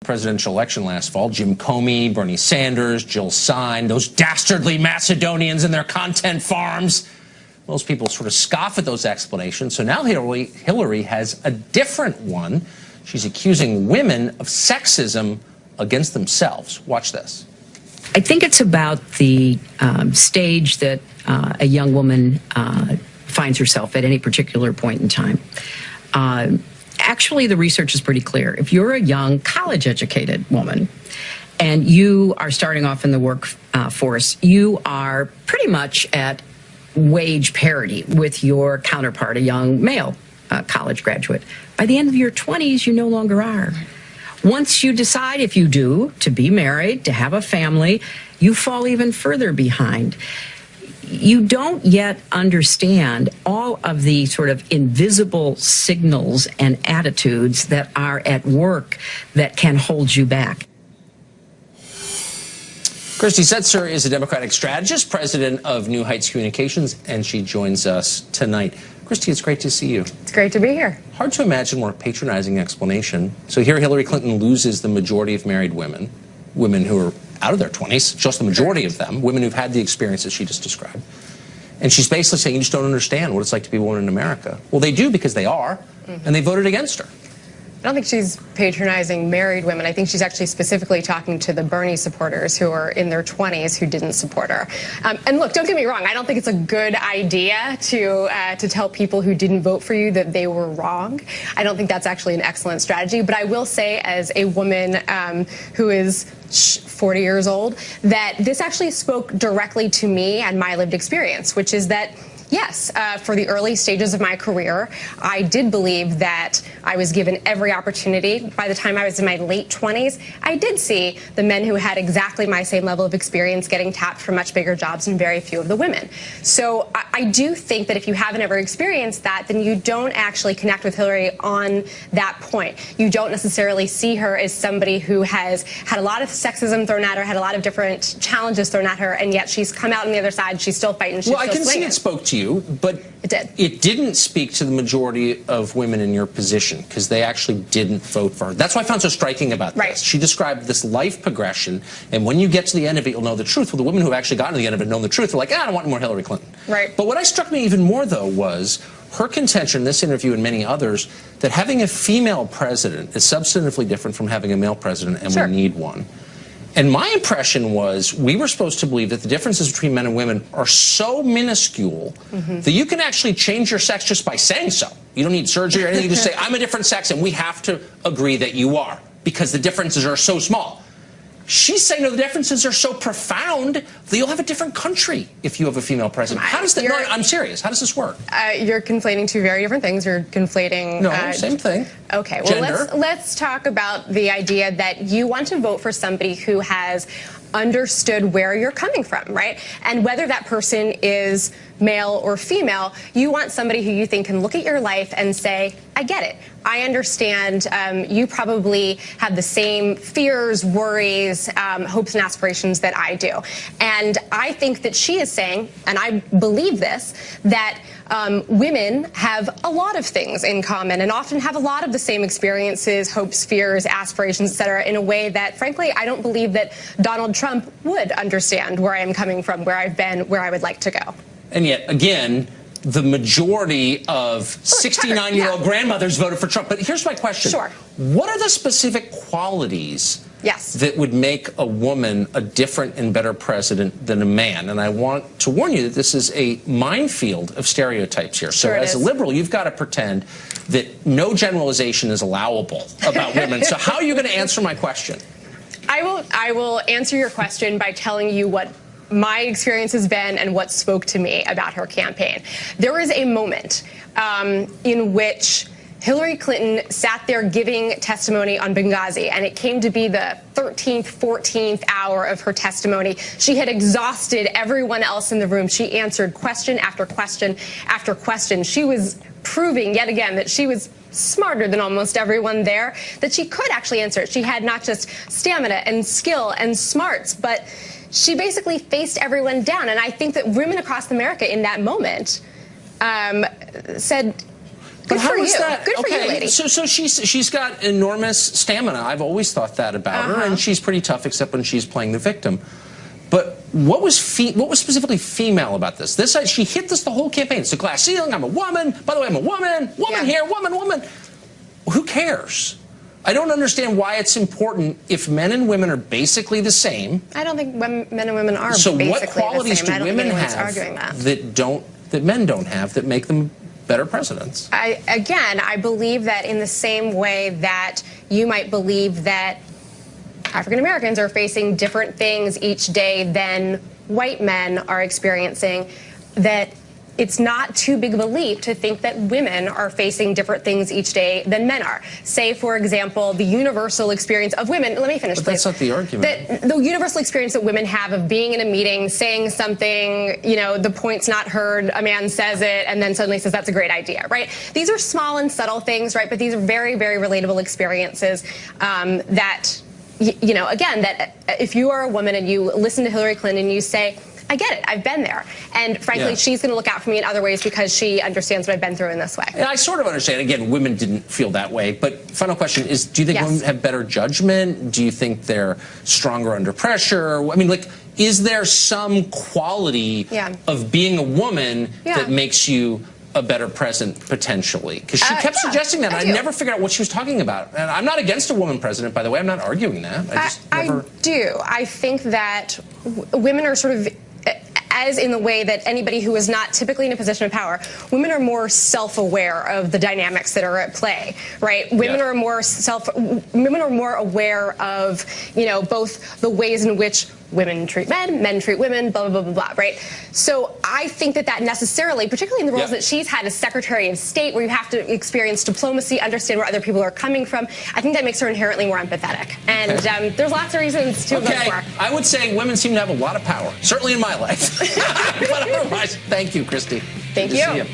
presidential election last fall. Jim Comey, Bernie Sanders, Jill Stein, those dastardly Macedonians and their content farms. Most people sort of scoff at those explanations. So now Hillary has a different one. She's accusing women of sexism against themselves. Watch this. I think it's about the stage that a young woman finds herself at any particular point in time. Actually, the research is pretty clear. If you're a young college-educated woman and you are starting off in the workforce, you are pretty much at wage parity with your counterpart, a young male college graduate. By the end of your 20s, you no longer are. Once you decide, if you do, to be married, to have a family, you fall even further behind. You don't yet understand all of the sort of invisible signals and attitudes that are at work that can hold you back. Christy Setzer is a Democratic strategist, president of New Heights Communications, and she joins us tonight. Christy, it's great to see you. It's great to be here. Hard to imagine more patronizing explanation. So here Hillary Clinton loses the majority of married women, women who are out of their 20s, just the majority of them, women who've had the experiences she just described. And she's basically saying, you just don't understand what it's like to be a woman in America. Well, they do, because they are, and they voted against her. I don't think she's patronizing married women. I think she's actually specifically talking to the Bernie supporters who are in their 20s who didn't support her. And look, don't get me wrong. I don't think it's a good idea to tell people who didn't vote for you that they were wrong. I don't think that's actually an excellent strategy. But I will say, as a woman who is 40 years old, that this actually spoke directly to me and my lived experience, which is that, yes, for the early stages of my career, I did believe that I was given every opportunity. By the time I was in my late 20s, I did see the men who had exactly my same level of experience getting tapped for much bigger jobs and very few of the women. So I do think that if you haven't ever experienced that, then you don't actually connect with Hillary on that point. You don't necessarily see her as somebody who has had a lot of sexism thrown at her, had a lot of different challenges thrown at her, and yet she's come out on the other side. She's still fighting. She's well, still I can swinging. see it spoke to you, but it didn't speak to the majority of women in your position, because they actually didn't vote for her. That's what I found so striking about this. She described this life progression, and when you get to the end of it, you'll know the truth. Well, the women who have actually gotten to the end of it know the truth. They're like, I don't want more Hillary Clinton. But what struck me even more, though, was her contention in this interview and many others that having a female president is substantively different from having a male president, and we need one. And my impression was we were supposed to believe that the differences between men and women are so minuscule that you can actually change your sex just by saying so. You don't need surgery or anything. You just say, I'm a different sex, and we have to agree that you are, because the differences are so small. She's saying, no, the differences are so profound that you'll have a different country if you have a female president. How does that, no, I'm serious. How does this work? You're conflating two very different things. You're conflating... No, same thing. Okay, well, let's talk about the idea that you want to vote for somebody who has understood where you're coming from, right? And whether that person is male or female, you want somebody who you think can look at your life and say, I get it. I understand. You probably have the same fears, worries, hopes and aspirations that I do. And I think that she is saying, and I believe this, that women have a lot of things in common and often have a lot of the same experiences, hopes, fears, aspirations, etc., in a way that, frankly, I don't believe that Donald Trump would understand where I am coming from, where I've been, where I would like to go. And yet, again, the majority of 69-year-old grandmothers voted for Trump. But here's my question. What are the specific qualities that would make a woman a different and better president than a man? And I want to warn you that this is a minefield of stereotypes here. So as a liberal, you've got to pretend that no generalization is allowable about women. So how are you going to answer my question? I will answer your question by telling you what my experience has been and what spoke to me about her campaign. There was a moment in which Hillary Clinton sat there giving testimony on Benghazi, and it came to be the 13th, 14th hour of her testimony. She had exhausted everyone else in the room. She answered question after question after question. She was proving yet again that she was smarter than almost everyone there, that she could actually answer it. She had not just stamina and skill and smarts, but she basically faced everyone down. And I think that women across America in that moment said, Good how for is you. that? Good for you, lady. So she's got enormous stamina. I've always thought that about her, and she's pretty tough, except when she's playing the victim. But what was specifically female about this? She hit this the whole campaign. It's a glass ceiling. I'm a woman. By the way, I'm a woman. Woman here. Woman. Who cares? I don't understand why it's important if men and women are basically the same. I don't think men and women are so basically what qualities the same. do women have that men don't have that make them better presidents? I believe that in the same way that you might believe that African Americans are facing different things each day than white men are experiencing, that it's not too big of a leap to think that women are facing different things each day than men are. Say, for example, the universal experience of women. Let me finish, but please. That's not the argument. The universal experience that women have of being in a meeting, saying something, the point's not heard, a man says it, and then suddenly says that's a great idea, right? These are small and subtle things, right? But these are very, very relatable experiences that, again, that if you are a woman and you listen to Hillary Clinton and you say, I get it. I've been there. And frankly, she's going to look out for me in other ways because she understands what I've been through in this way. And I sort of understand. Again, women didn't feel that way. But final question is, do you think women have better judgment? Do you think they're stronger under pressure? I mean, is there some quality of being a woman that makes you a better president, potentially? Because she kept suggesting that. I never figured out what she was talking about. And I'm not against a woman president, by the way. I'm not arguing that. I do. I think that women are sort of, as in the way that anybody who is not typically in a position of power, women are more self-aware of the dynamics that are at play, right? Women are more aware of, both the ways in which women treat men, men treat women, blah, blah, blah, blah, right? So I think that necessarily, particularly in the roles that she's had as Secretary of State, where you have to experience diplomacy, understand where other people are coming from, I think that makes her inherently more empathetic. And there's lots of reasons to vote for her. I would say women seem to have a lot of power, certainly in my life. But otherwise, thank you, Christy. Thank you.